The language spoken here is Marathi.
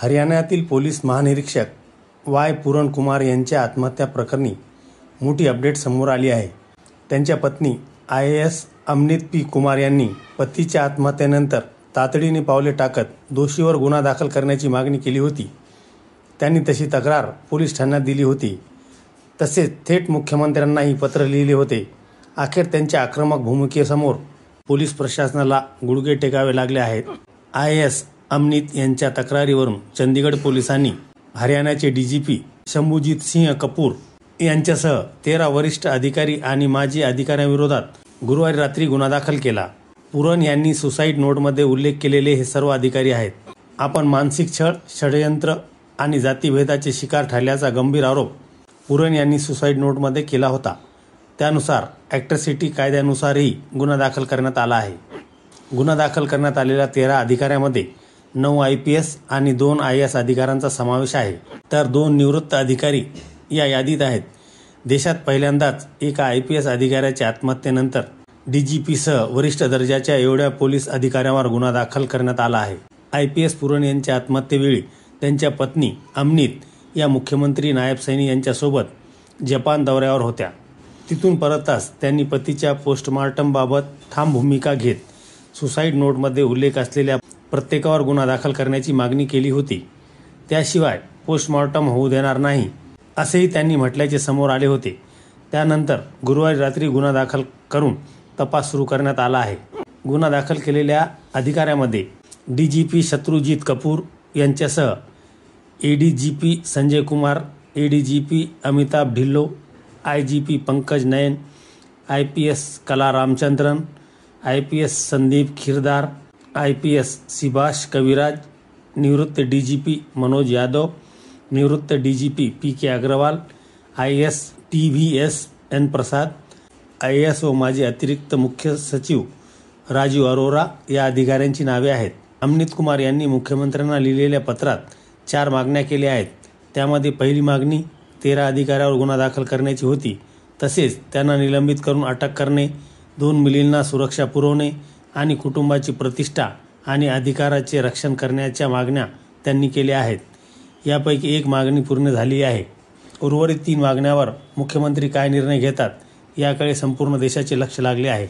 हरियाणातील पोलीस महानिरीक्षक वाय पूरण कुमार यांच्या आत्महत्या प्रकरणी मोठी अपडेट समोर आली आहे. त्यांच्या पत्नी IAS अमनीत पी कुमार यांनी पतीच्या आत्महत्येनंतर तातडीने पावले टाकत दोषीवर गुन्हा दाखल करण्याची मागणी केली होती. त्यांनी तशी तक्रार पोलीस ठाण्यात दिली होती. तसेच थेट मुख्यमंत्र्यांनाही पत्र लिहिले होते. अखेर त्यांच्या आक्रमक भूमिकेसमोर पोलीस प्रशासनाला गुडघे टेकावे लागले आहेत. IAS अमनीत यांच्या तक्रारीवरून चंदीगड पोलिसांनी हरियाणाचे DGP शंभूजीत सिंह कपूर यांच्यासह 13 वरिष्ठ अधिकारी आणि माजी अधिकाऱ्यांविरोधात गुरुवारी रात्री गुन्हा दाखल केला. पूरण यांनी सुसाईड नोटमध्ये उल्लेख केलेले हे सर्व अधिकारी आहेत. आपण मानसिक छळ, षडयंत्र आणि जातीभेदाचे शिकार ठरल्याचा गंभीर आरोप पूरण यांनी सुसाईड नोटमध्ये केला होता. त्यानुसार ॲट्रॉसिटी कायद्यानुसारही गुन्हा दाखल करण्यात आला आहे. गुन्हा दाखल करण्यात आलेल्या 13 अधिकाऱ्यांमध्ये 9 IPS आणि 2 IAS अधिकाऱ्यांचा समावेश आहे, तर 2 निवृत्त अधिकारी या यादीत आहेत. देशात पहिल्यांदाच एका IPS अधिकाऱ्याच्या आत्महत्येनंतर DGPसह वरिष्ठ दर्जाच्या एवढ्या पोलीस अधिकाऱ्यांवर गुन्हा दाखल करण्यात आला आहे. IPS पूरण यांच्या आत्महत्येवेळी त्यांच्या पत्नी अमनीत या मुख्यमंत्री नायब सैनी यांच्यासोबत जपान दौऱ्यावर होत्या. तिथून परतताच त्यांनी पतीच्या पोस्टमॉर्टमबाबत ठाम भूमिका घेत सुसाईड नोटमध्ये उल्लेख असलेल्या प्रत्येकावर गुन्हा दाखल करण्याची मागणी केली होती. त्याशिवाय पोस्टमॉर्टम होऊ देणार नाही असेही त्यांनी म्हटल्याचे समोर आले होते. त्यानंतर गुरुवारी रात्री गुन्हा दाखल करून तपास सुरू करण्यात आला आहे. गुन्हा दाखल केलेल्या अधिकाऱ्यांमध्ये DGP शत्रुजीत कपूर यांच्यासह ADGP Sanjay Kumar, ADGP Amitabh Dhillon, IGP Pankaj नयन, IPS कला रामचंद्रन, IPS संदीप खिरदार, IPS सिभाष कविराज, निवृत्त DGP मनोज यादव, निवृत्त DGP PK Agarwal, IAS TVS N प्रसाद, IAS व माजी अतिरिक्त मुख्य सचिव राजीव अरोरा या अधिकाऱ्यांची नावे आहेत. अमनीत कुमार यांनी मुख्यमंत्र्यांना लिहिलेल्या पत्रात 4 मागण्या केल्या आहेत. त्यामध्ये पहिली मागणी 13 अधिकाऱ्यावर गुन्हा दाखल करण्याची होती. तसेच त्यांना निलंबित करून अटक करणे, 2 मुलींना सुरक्षा पुरवणे आणि कुटुंबाची प्रतिष्ठा आणि अधिकाराचे रक्षण करण्याच्या मागण्या त्यांनी केल्या आहेत. यापैकी 1 मागणी पूर्ण झाली आहे. उर्वरित 3 मागण्यांवर मुख्यमंत्री काय निर्णय घेतात याकडे संपूर्ण देशाचे लक्ष लागले आहे.